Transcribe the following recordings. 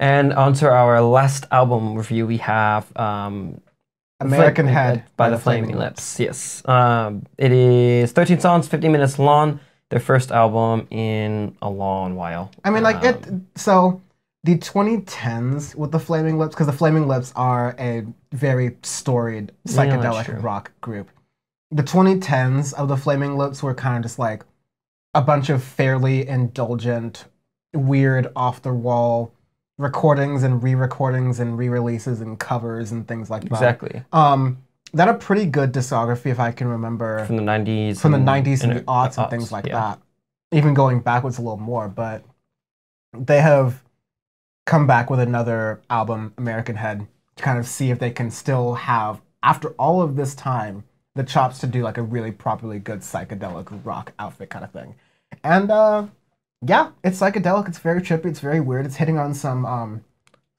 And onto our last album review, we have American Head by the Flaming Lips. Yes. It is 13 songs, 50 minutes long. Their first album in a long while. I mean, like, so the 2010s with the Flaming Lips, because the Flaming Lips are a very storied psychedelic rock group. The 2010s of the Flaming Lips were kind of just like a bunch of fairly indulgent, weird, off-the-wall recordings and re-recordings and re-releases and covers and things like that. Exactly. That a pretty good discography, if I can remember. From the 90s. From the 90s and the aughts and things like that. Even going backwards a little more, but they have come back with another album, American Head, to kind of see if they can still have, after all of this time, the chops to do like a really properly good psychedelic rock outfit kind of thing. And yeah, it's psychedelic, it's very trippy, it's very weird, it's hitting on some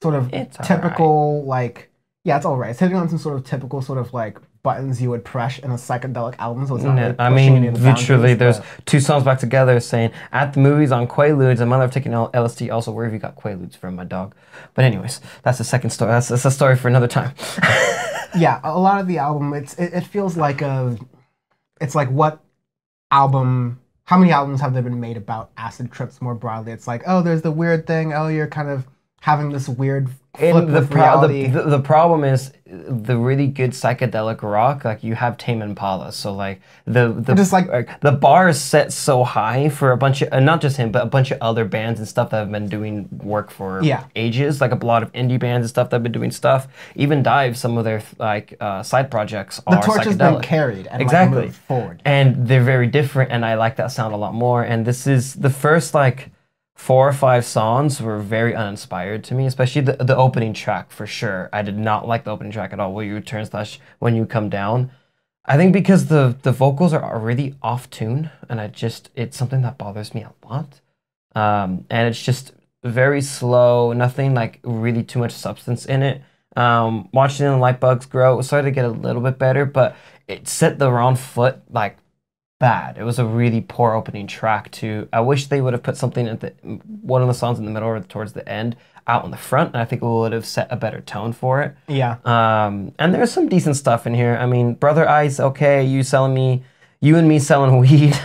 sort of typical, like, yeah, it's alright. It's hitting on some sort of typical sort of like buttons you would press in a psychedelic album, so it's not really I mean, literally, there's two songs back together saying, at the movies on Quaaludes, a mother of taking LSD, also where have you got Quaaludes from, my dog? But anyways, that's the second story. That's a story for another time. Yeah, a lot of the album, it feels like it's like what album, how many albums have there been made about acid trips more broadly? It's like, oh, there's the weird thing, oh, you're kind of having this weird flip with reality. The problem is the really good psychedelic rock, like you have Tame Impala, so like the bar is set so high for a bunch of not just him, but a bunch of other bands and stuff that have been doing work for ages, like a lot of indie bands and stuff that have been doing stuff. Even Dive, some of their like side projects are psychedelic. The torch has been carried and like moved forward, and they're very different, and I like that sound a lot more. And this is the first like 4 or 5 songs were very uninspired to me, especially the opening track for sure. I did not like the opening track at all, Will You Return / When You Come Down. I think because the vocals are really off tune, and it's something that bothers me a lot. And it's just very slow, nothing like really too much substance in it. Watching the light bugs grow, it started to get a little bit better, but it set the wrong foot like bad. It was a really poor opening track too. I wish they would have put something at one of the songs in the middle or towards the end out on the front, and I think it would have set a better tone for it. Yeah. And there's some decent stuff in here. I mean, Brother Ice, okay, you and me selling weed.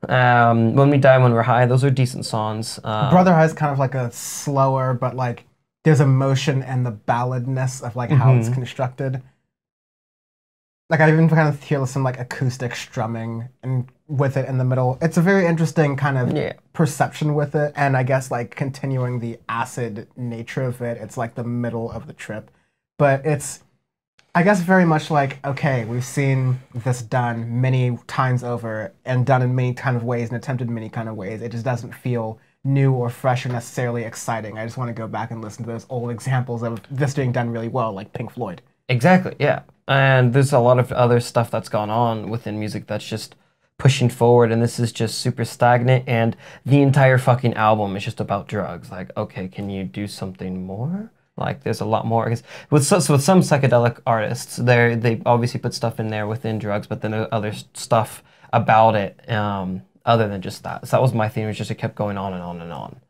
When We Die, When We're High, those are decent songs. Brother Ice is kind of like a slower, but like there's emotion and the balladness of like how it's constructed. Like I even kind of hear some like acoustic strumming and with it in the middle. It's a very interesting kind of perception with it, and I guess like continuing the acid nature of it, it's like the middle of the trip. But it's, I guess, very much like, okay, we've seen this done many times over and done in many kind of ways and attempted in many kind of ways. It just doesn't feel new or fresh or necessarily exciting. I just want to go back and listen to those old examples of this being done really well, like Pink Floyd. Exactly, yeah. And there's a lot of other stuff that's gone on within music that's just pushing forward, and this is just super stagnant, and the entire fucking album is just about drugs. Like, okay, can you do something more? Like, there's a lot more. With some psychedelic artists, they obviously put stuff in there within drugs, but then there's other stuff about it other than just that. So that was my theme, was just it kept going on and on and on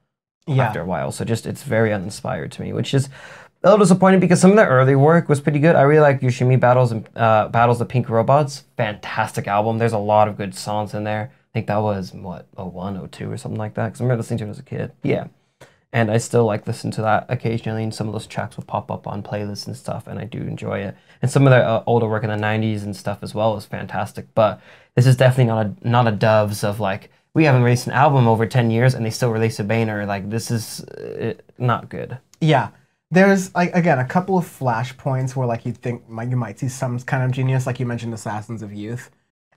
after a while. So just, it's very uninspired to me, which is a little disappointing because some of the early work was pretty good. I really like Yoshimi Battles and Battles of Pink Robots. Fantastic album. There's a lot of good songs in there. I think that was, what, 01, 02 or something like that? Because I remember listening to it as a kid. Yeah. And I still like listen to that occasionally, and some of those tracks will pop up on playlists and stuff, and I do enjoy it. And some of their older work in the 90s and stuff as well is fantastic. But this is definitely not a Doves of like, we haven't released an album over 10 years and they still release a banger. Like, this is not good. Yeah. There's, like, again, a couple of flashpoints where, like, you'd think you might see some kind of genius, like you mentioned Assassins of Youth.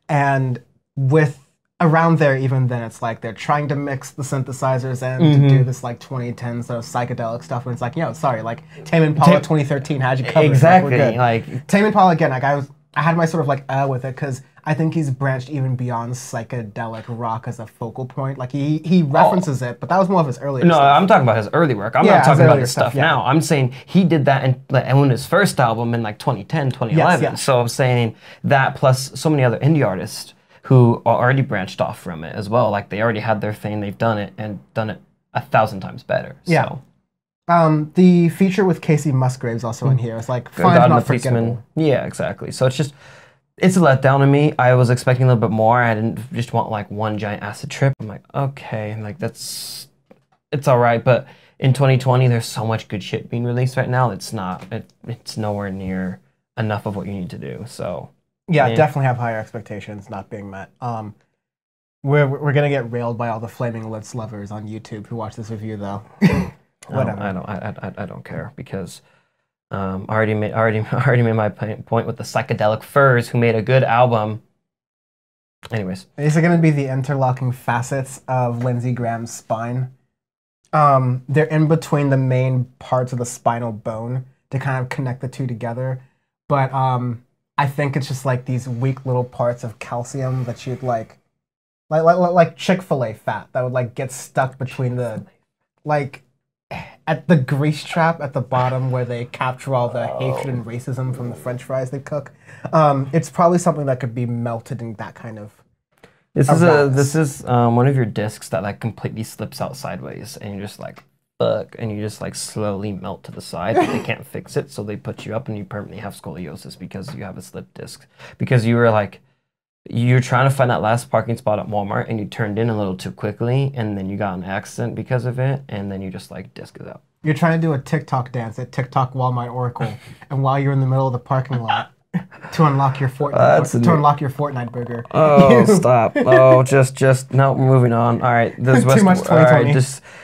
And with around there, even then, it's like they're trying to mix the synthesizers and to do this, like, 2010s psychedelic stuff. And it's like, sorry, like, Tame Impala 2013 had you covered. Exactly. Like, Tame Impala, again, like, I had my sort of, like, with it, because I think he's branched even beyond psychedelic rock as a focal point. Like, he references it, but that was more of his earlier stuff. No, I'm talking about his early work. I'm not talking about his stuff now. I'm saying he did that in his first album in, like, 2010, 2011. Yes. So I'm saying that plus so many other indie artists who are already branched off from it as well. Like, they already had their thing, they've done it, and done it 1,000 times better. Yeah. So. The feature with Casey Musgraves also in here. It's like fun, God and the not Policeman. forgettable. Yeah, exactly. So it's a letdown to me. I was expecting a little bit more. I didn't just want like one giant acid trip. I'm like, okay, like it's all right. But in 2020, there's so much good shit being released right now. It's nowhere near enough of what you need to do. So Yeah, eh. definitely have higher expectations not being met. We're gonna get railed by all the flaming Litz lovers on YouTube who watch this review though. Whatever. I don't care because I already made my point with the Psychedelic Furs, who made a good album. Anyways, These are gonna be the interlocking facets of Lindsey Graham's spine. They're in between the main parts of the spinal bone to kind of connect the two together. But I think it's just like these weak little parts of calcium that you'd like Chick-fil-A fat that would like get stuck between the like at the grease trap at the bottom where they capture all the hatred and racism from the French fries they cook. It's probably something that could be melted in that kind of this is one of your discs that like completely slips out sideways, and you're just like fuck, and you just like slowly melt to the side. But they can't fix it, so they put you up, and you permanently have scoliosis because you have a slip disc. Because you're trying to find that last parking spot at Walmart, and you turned in a little too quickly, and then you got an accident because of it, and then you just like disc is out. You're trying to do a TikTok dance at TikTok Walmart Oracle, and while you're in the middle of the parking lot to unlock your Fortnite burger. Oh, stop! Oh, just no. Moving on. All right, Too much 2020. All right,